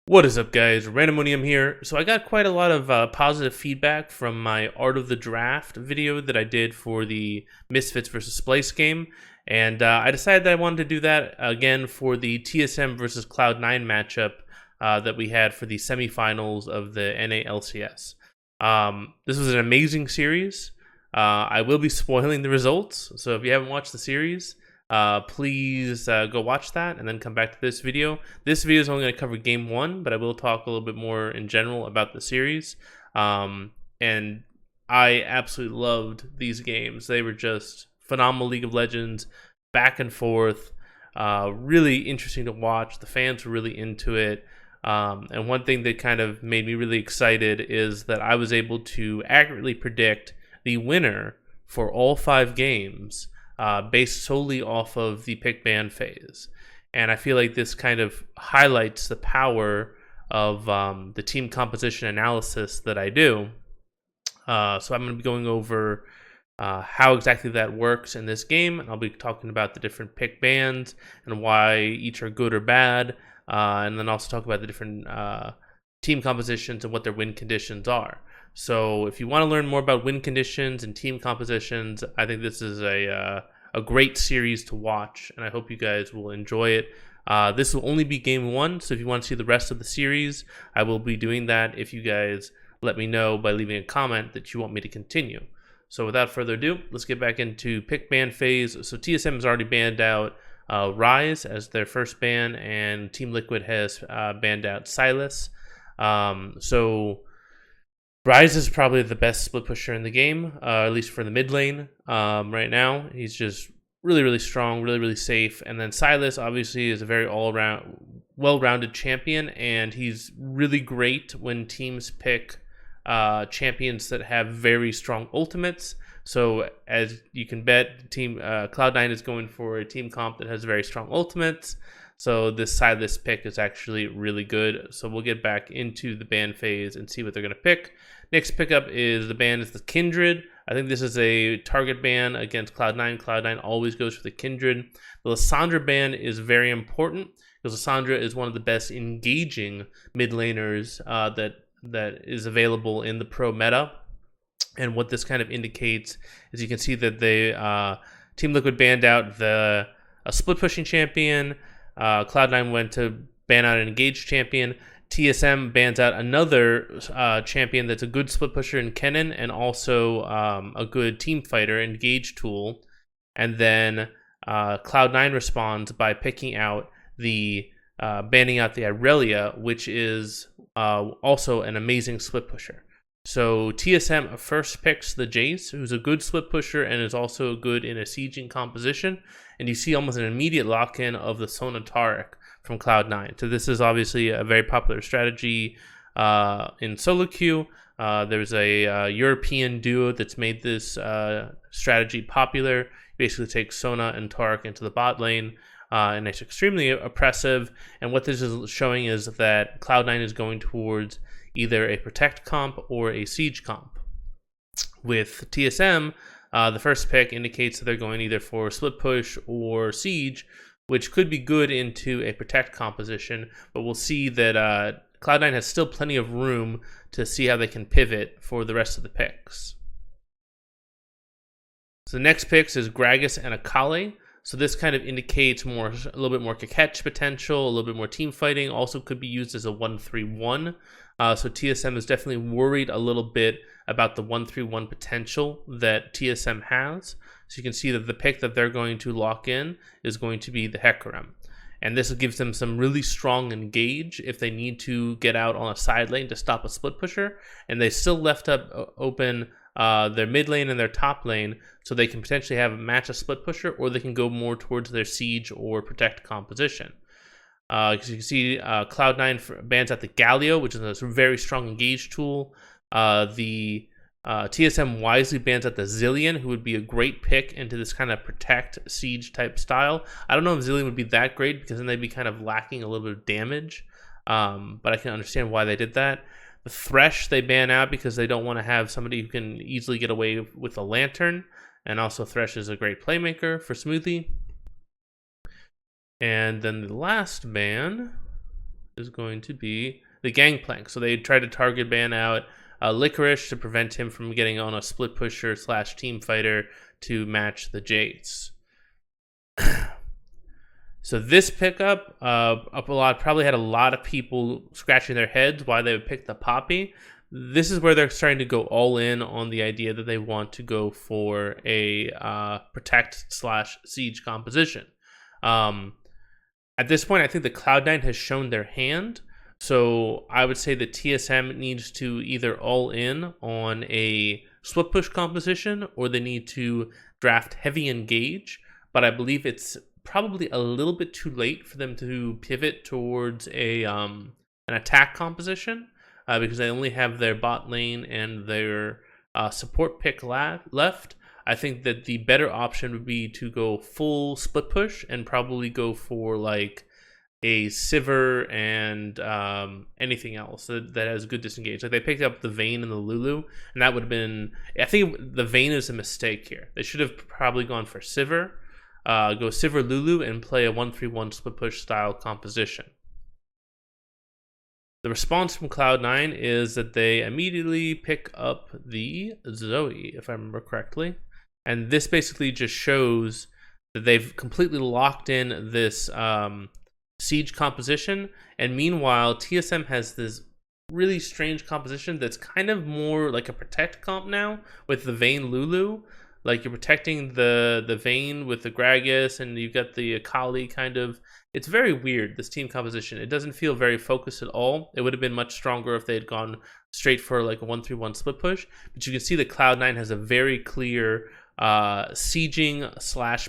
What is up, guys? Randomonium here. So I got quite a lot of positive feedback from my Art of the Draft video that I did for the Misfits versus Splice game, and I decided that I wanted to do that again for the TSM versus Cloud9 matchup that we had for the semifinals of the NA LCS. This was an amazing series. I will be spoiling the results, so if you haven't watched the series, please go watch that and then come back to this video. This video is only going to cover game one, but I will talk a little bit more in general about the series. And I absolutely loved these games. They were just phenomenal League of Legends, back and forth, really interesting to watch. The fans were really into it. And one thing that kind of made me really excited is that I was able to accurately predict the winner for all 5 games based solely off of the pick ban phase. And I feel like this kind of highlights the power of the team composition analysis that I do. So I'm going to be going over how exactly that works in this game, and I'll be talking about the different pick bans and why each are good or bad, and then also talk about the different team compositions and what their win conditions are. So if you want to learn more about win conditions and team compositions, I think this is a great series to watch, and I hope you guys will enjoy it. This will only be game one, so if you want to see the rest of the series, I will be doing that if you guys let me know by leaving a comment that you want me to continue. So without further ado, let's get back into pick ban phase. So TSM has already banned out Rise as their first ban, and Team Liquid has banned out Silas. So Rise is probably the best split pusher in the game, at least for the mid lane right now. He's just really strong, really safe. And then Silas obviously is a very all-around, well-rounded champion, and he's really great when teams pick champions that have very strong ultimates. So as you can bet, team Cloud9 is going for a team comp that has very strong ultimates. So this Silas pick is actually really good. So we'll get back into the ban phase and see what they're going to pick. Next pickup is the the Kindred. I think this is a target ban against Cloud9. Cloud9 always goes for the Kindred. The Lissandra ban is very important because Lissandra is one of the best engaging mid laners that is available in the pro meta. And what this kind of indicates is you can see that they Team Liquid banned out a split pushing champion. Cloud9 went to ban out an engaged champion. TSM bans out another champion that's a good split pusher in Kennen and also a good team fighter, engaged tool. And then Cloud9 responds by picking out banning out the Irelia, which is also an amazing split pusher. So TSM first picks the Jace, who's a good split pusher and is also good in a sieging composition. And you see almost an immediate lock-in of the Sona Taric from Cloud9. So this is obviously a very popular strategy in solo queue. There's a European duo that's made this strategy popular. You basically take Sona and Taric into the bot lane, and it's extremely oppressive. And what this is showing is that Cloud9 is going towards either a protect comp or a siege comp. With TSM, the first pick indicates that they're going either for split push or siege, which could be good into a protect composition, but we'll see that Cloud9 has still plenty of room to see how they can pivot for the rest of the picks. So the next picks is Gragas and Akali. So this kind of indicates a little bit more catch potential, a little bit more team fighting. Also could be used as a 1-3-1. So TSM is definitely worried a little bit about the 1-3-1 potential that TSM has. So you can see that the pick that they're going to lock in is going to be the Hecarim. And this gives them some really strong engage if they need to get out on a side lane to stop a split pusher. And they still left up open their mid lane and their top lane, so they can potentially match a split pusher, or they can go more towards their siege or protect composition. As you can see, Cloud9 bans out the Galio, which is a very strong engage tool. The TSM wisely bans out the Zillion, who would be a great pick into this kind of protect siege type style. I don't know if Zillion would be that great because then they'd be kind of lacking a little bit of damage, but I can understand why they did that. The Thresh they ban out because they don't want to have somebody who can easily get away with a lantern, and also Thresh is a great playmaker for Smoothie. And then the last ban is going to be the Gangplank. So they tried to target ban out Licorice to prevent him from getting on a split pusher / team fighter to match the Jace. So this pickup, probably had a lot of people scratching their heads why they would pick the Poppy. This is where they're starting to go all in on the idea that they want to go for a protect / siege composition. At this point, I think the Cloud9 has shown their hand. So I would say that TSM needs to either all in on a split push composition, or they need to draft heavy engage. But I believe it's probably a little bit too late for them to pivot towards an attack composition, because they only have their bot lane and their support pick left. I think that the better option would be to go full split push and probably go for like a Sivir and anything else that has good disengage. Like they picked up the Vayne and the Lulu, and that would have been. I think the Vayne is a mistake here. They should have probably gone for Sivir. Go Sivir Lulu and play a 1-3-1 split push style composition. The response from Cloud9 is that they immediately pick up the Zoe, if I remember correctly. And this basically just shows that they've completely locked in this siege composition. And meanwhile, TSM has this really strange composition that's kind of more like a protect comp now with the Vayne Lulu. Like you're protecting the Vayne with the Gragas, and you got the Akali kind of. It's very weird, this team composition. It doesn't feel very focused at all. It would have been much stronger if they had gone straight for like a 1-3-1 split push. But you can see that Cloud9 has a very clear sieging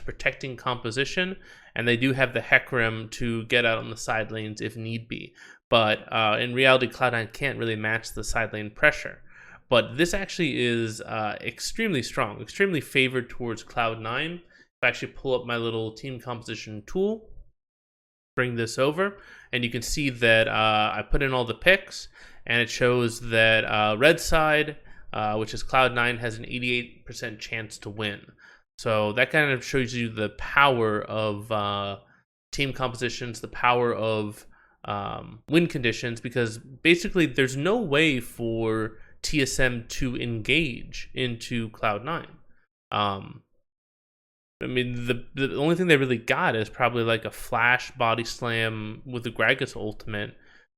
/ protecting composition, and they do have the Hecarim to get out on the side lanes if need be. But in reality, Cloud9 can't really match the side lane pressure. But this actually is extremely strong, extremely favored towards Cloud9. If I actually pull up my little team composition tool, bring this over, and you can see that I put in all the picks, and it shows that red side, which is Cloud9, has an 88% chance to win. So that kind of shows you the power of team compositions, the power of win conditions, because basically there's no way for TSM to engage into Cloud9. I mean, the only thing they really got is probably like a flash body slam with the Gragas ultimate,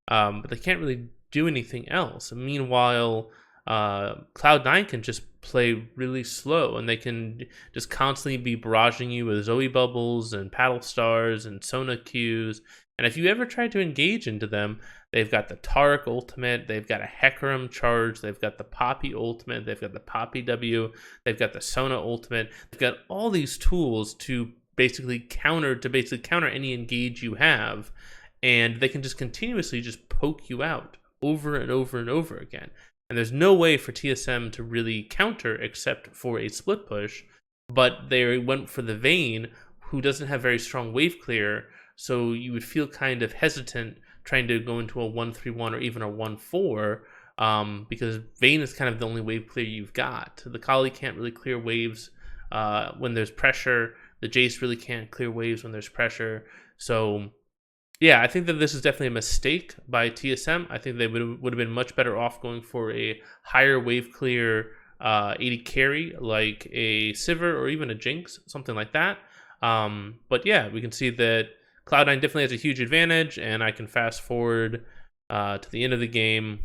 but they can't really do anything else. Meanwhile, Cloud9 can just play really slow, and they can just constantly be barraging you with Zoe bubbles and paddle stars and Sona Qs. And if you ever try to engage into them, they've got the Taric ultimate, they've got a Hecarim charge, they've got the Poppy ultimate, they've got the Poppy W, they've got the Sona ultimate. They've got all these tools to basically counter any engage you have, and they can just continuously just poke you out over and over and over again. And there's no way for TSM to really counter except for a split push, but they went for the Vayne, who doesn't have very strong wave clear, so you would feel kind of hesitant trying to go into a 1-3-1 or even a 1-4, because Vayne is kind of the only wave clear you've got. The Kali can't really clear waves when there's pressure. The Jace really can't clear waves when there's pressure. So yeah, I think that this is definitely a mistake by TSM. I think they would have been much better off going for a higher wave clear 80 carry like a Sivir or even a Jinx, something like that. But yeah, we can see that Cloud9 definitely has a huge advantage, and I can fast forward to the end of the game.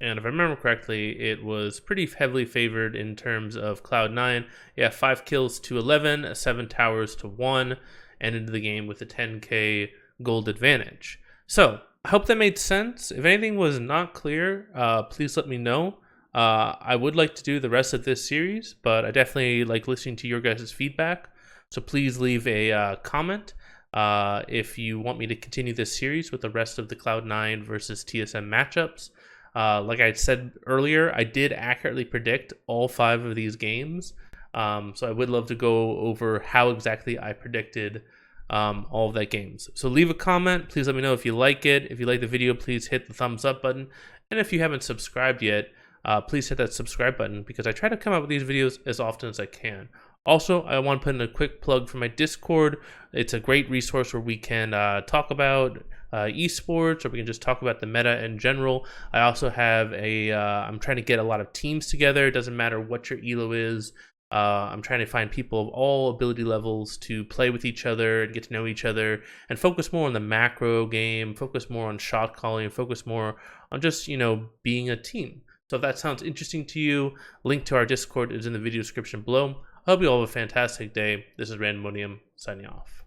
And if I remember correctly, it was pretty heavily favored in terms of Cloud9. Yeah, 5 kills to 11, 7 towers to 1, and into the game with a 10k gold advantage. So I hope that made sense. If anything was not clear, please let me know. I would like to do the rest of this series, but I definitely like listening to your guys' feedback. So please leave a comment if you want me to continue this series with the rest of the Cloud9 versus TSM matchups. Like I said earlier, I did accurately predict all 5 of these games. So I would love to go over how exactly I predicted all of that games. So leave a comment. Please let me know if you like it. If you like the video, please hit the thumbs up button. And if you haven't subscribed yet, please hit that subscribe button, because I try to come out with these videos as often as I can. Also, I want to put in a quick plug for my Discord. It's a great resource where we can talk about esports, or we can just talk about the meta in general. I also have I'm trying to get a lot of teams together. It doesn't matter what your elo is. I'm trying to find people of all ability levels to play with each other and get to know each other and focus more on the macro game, focus more on shot calling, focus more on just, being a team. So if that sounds interesting to you, link to our Discord is in the video description below. I hope you all have a fantastic day. This is Randomonium signing off.